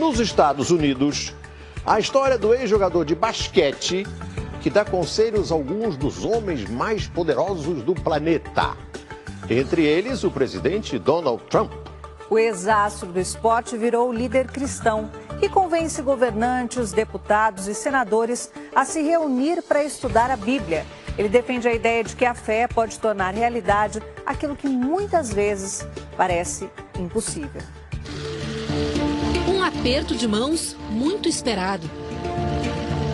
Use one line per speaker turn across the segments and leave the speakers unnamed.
Nos Estados Unidos, a história do ex-jogador de basquete que dá conselhos a alguns dos homens mais poderosos do planeta. Entre eles, o presidente Donald Trump.
O ex-astro do esporte virou líder cristão e convence governantes, deputados e senadores a se reunir para estudar a Bíblia. Ele defende a ideia de que a fé pode tornar realidade aquilo que muitas vezes parece impossível.
Um aperto de mãos muito esperado.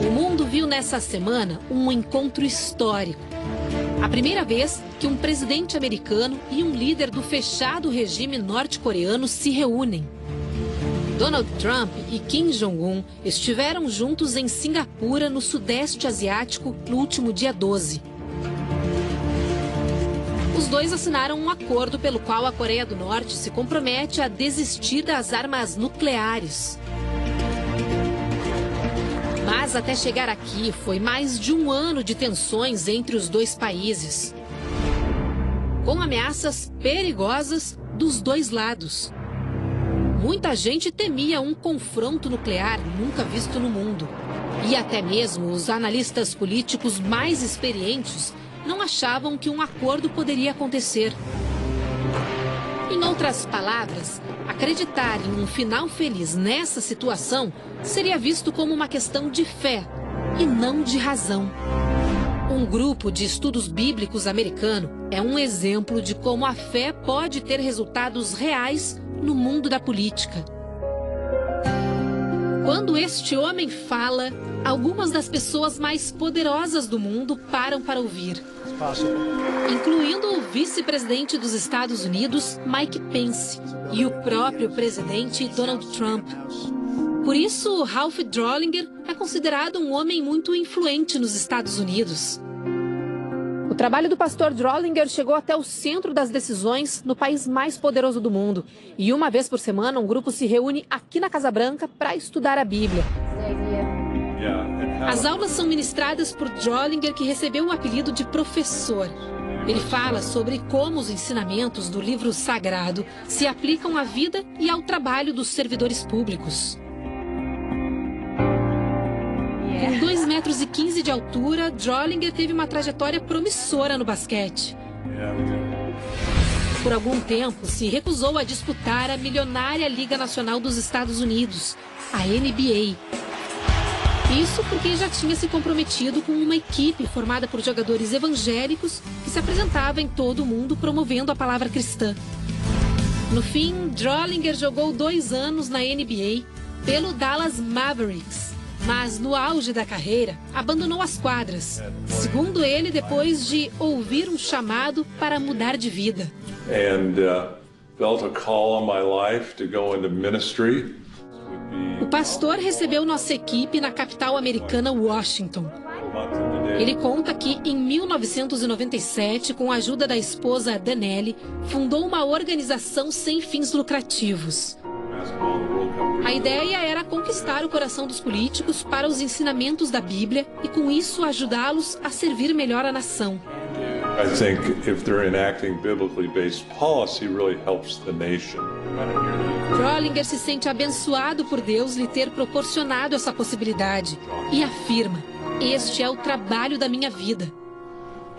O mundo viu nessa semana um encontro histórico. A primeira vez que um presidente americano e um líder do fechado regime norte-coreano se reúnem. Donald Trump e Kim Jong-un estiveram juntos em Singapura, no Sudeste Asiático, no último dia 12. Os dois assinaram um acordo pelo qual a Coreia do Norte se compromete a desistir das armas nucleares. Mas até chegar aqui foi mais de um ano de tensões entre os dois países, com ameaças perigosas dos dois lados. Muita gente temia um confronto nuclear nunca visto no mundo. E até mesmo os analistas políticos mais experientes não achavam que um acordo poderia acontecer. Em outras palavras, acreditar em um final feliz nessa situação seria visto como uma questão de fé e não de razão. Um grupo de estudos bíblicos americano é um exemplo de como a fé pode ter resultados reais no mundo da política. Quando este homem fala, algumas das pessoas mais poderosas do mundo param para ouvir, incluindo o vice-presidente dos Estados Unidos, Mike Pence, e o próprio presidente Donald Trump. Por isso, Ralph Drollinger é considerado um homem muito influente nos Estados Unidos. O trabalho do pastor Drollinger chegou até o centro das decisões no país mais poderoso do mundo. E uma vez por semana, um grupo se reúne aqui na Casa Branca para estudar a Bíblia. As aulas são ministradas por Drollinger, que recebeu o apelido de professor. Ele fala sobre como os ensinamentos do livro sagrado se aplicam à vida e ao trabalho dos servidores públicos. Com 2,15 metros de altura, Drollinger teve uma trajetória promissora no basquete. Por algum tempo, se recusou a disputar a milionária Liga Nacional dos Estados Unidos, a NBA. Isso porque já tinha se comprometido com uma equipe formada por jogadores evangélicos que se apresentava em todo o mundo promovendo a palavra cristã. No fim, Drollinger jogou 2 anos na NBA pelo Dallas Mavericks, mas no auge da carreira abandonou as quadras, segundo ele, depois de ouvir um chamado para mudar de vida.
Felt a call on my life to go into ministry.
O pastor recebeu nossa equipe na capital americana, Washington. Ele conta que, em 1997, com a ajuda da esposa Danelli, fundou uma organização sem fins lucrativos. A ideia era conquistar o coração dos políticos para os ensinamentos da Bíblia e, com isso, ajudá-los a servir melhor a nação.
I think if they're enacting biblically based policy, really helps the nation.
Drollinger se sente abençoado por Deus lhe ter proporcionado essa possibilidade e afirma: este é o trabalho da minha vida.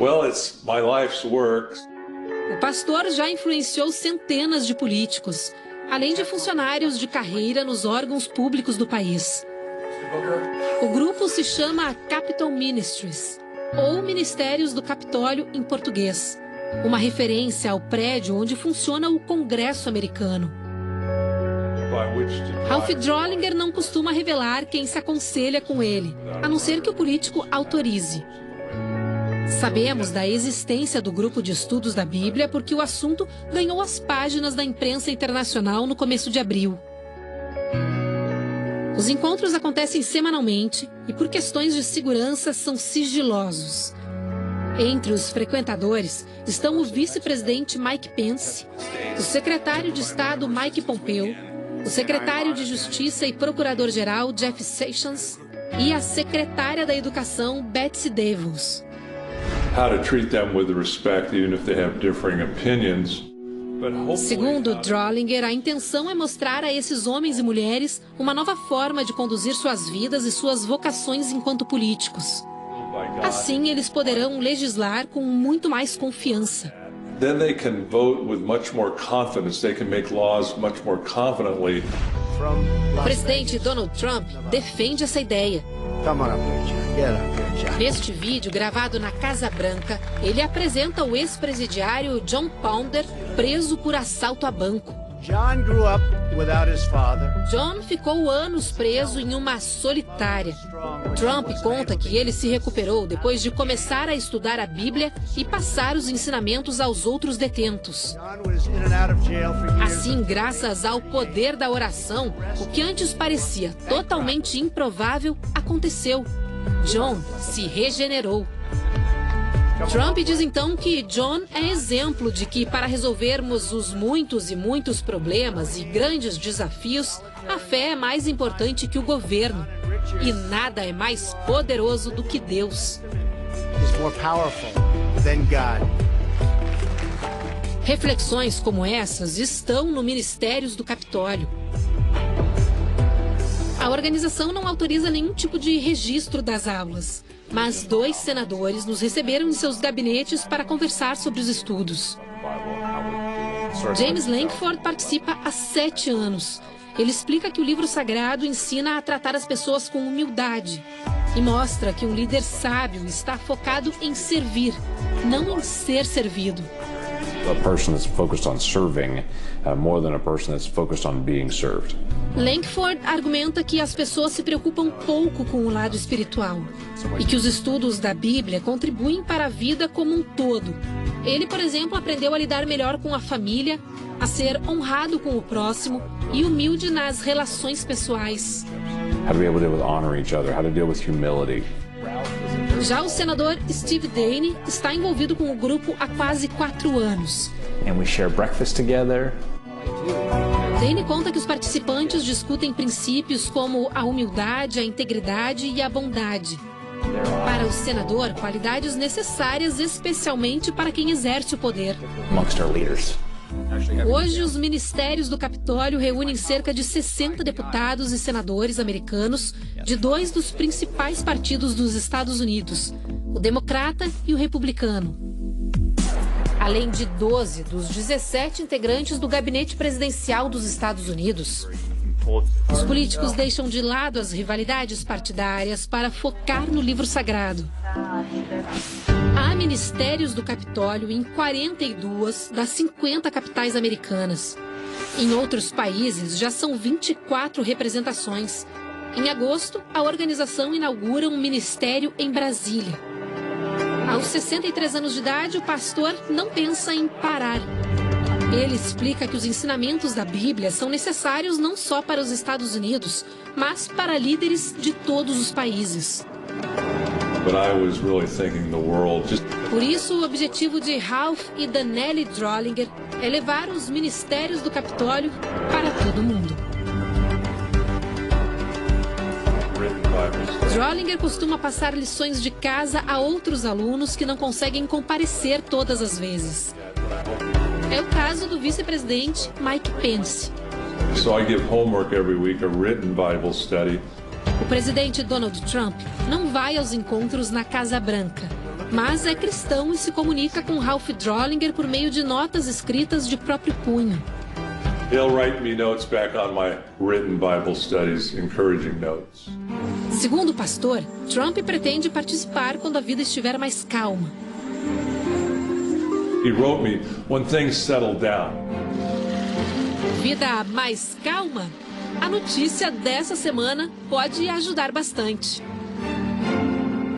Well, it's my life's work.
O pastor já influenciou centenas de políticos, além de funcionários de carreira nos órgãos públicos do país. O grupo se chama Capitol Ministries, ou Ministérios do Capitólio em português, uma referência ao prédio onde funciona o Congresso americano. Ralph Drollinger não costuma revelar quem se aconselha com ele, a não ser que o político autorize. Sabemos da existência do grupo de estudos da Bíblia porque o assunto ganhou as páginas da imprensa internacional no começo de abril. Os encontros acontecem semanalmente e, por questões de segurança, são sigilosos. Entre os frequentadores estão o vice-presidente Mike Pence, o secretário de Estado Mike Pompeo, o secretário de Justiça e procurador-geral Jeff Sessions e a secretária da Educação Betsy DeVos.
How to treat them with respect, even if they have differing opinions.
Segundo Drollinger, a intenção é mostrar a esses homens e mulheres uma nova forma de conduzir suas vidas e suas vocações enquanto políticos. Assim, eles poderão legislar com muito mais confiança.
Then they can vote with much more confidence. They can make laws much more confidently.
O presidente Donald Trump defende essa ideia. Neste vídeo, gravado na Casa Branca, ele apresenta o ex-presidiário John Pounder, preso por assalto a banco. John ficou anos preso em uma solitária. Trump conta que ele se recuperou depois de começar a estudar a Bíblia e passar os ensinamentos aos outros detentos. Assim, graças ao poder da oração, o que antes parecia totalmente improvável aconteceu. John se regenerou. Trump diz então que John é exemplo de que, para resolvermos os muitos e muitos problemas e grandes desafios, a fé é mais importante que o governo. E nada é mais poderoso do que Deus. Reflexões como essas estão no Ministérios do Capitólio. A organização não autoriza nenhum tipo de registro das aulas, mas 2 senadores nos receberam em seus gabinetes para conversar sobre os estudos. James Lankford participa há 7 anos. Ele explica que o livro sagrado ensina a tratar as pessoas com humildade e mostra que um líder sábio está focado em servir, não em ser servido.
A person that's focused on serving more than a person that's focused on being served.
Lankford argumenta que as pessoas se preocupam pouco com o lado espiritual e que os estudos da Bíblia contribuem para a vida como um todo. Ele, por exemplo, aprendeu a lidar melhor com a família, a ser honrado com o próximo e humilde nas relações pessoais.
How to be able to deal with honor each other, how to deal with humility.
Já o senador Steve Daine está envolvido com o grupo há quase 4 anos.
And we share breakfast together.
Daine conta que os participantes discutem princípios como a humildade, a integridade e a bondade. Para o senador, qualidades necessárias especialmente para quem exerce o poder.
Amongst our leaders.
Hoje, os ministérios do Capitólio reúnem cerca de 60 deputados e senadores americanos de 2 dos principais partidos dos Estados Unidos, o Democrata e o Republicano. Além de 12 dos 17 integrantes do gabinete presidencial dos Estados Unidos. Os políticos deixam de lado as rivalidades partidárias para focar no livro sagrado. Há ministérios do Capitólio em 42 das 50 capitais americanas. Em outros países, já são 24 representações. Em agosto, a organização inaugura um ministério em Brasília. Aos 63 anos de idade, o pastor não pensa em parar. Ele explica que os ensinamentos da Bíblia são necessários não só para os Estados Unidos, mas para líderes de todos os países. Por isso, o objetivo de Ralph e Danelli Drollinger é levar os ministérios do Capitólio para todo mundo. Drollinger costuma passar lições de casa a outros alunos que não conseguem comparecer todas as vezes. É o caso do vice-presidente Mike Pence. O presidente Donald Trump não vai aos encontros na Casa Branca, mas é cristão e se comunica com Ralph Drollinger por meio de notas escritas de próprio punho.
He'll write me notes back on my written Bible studies, encouraging notes.
Segundo o pastor, Trump pretende participar quando a vida estiver mais calma.
He wrote me when things settle down.
Vida mais calma? A notícia dessa semana pode ajudar bastante.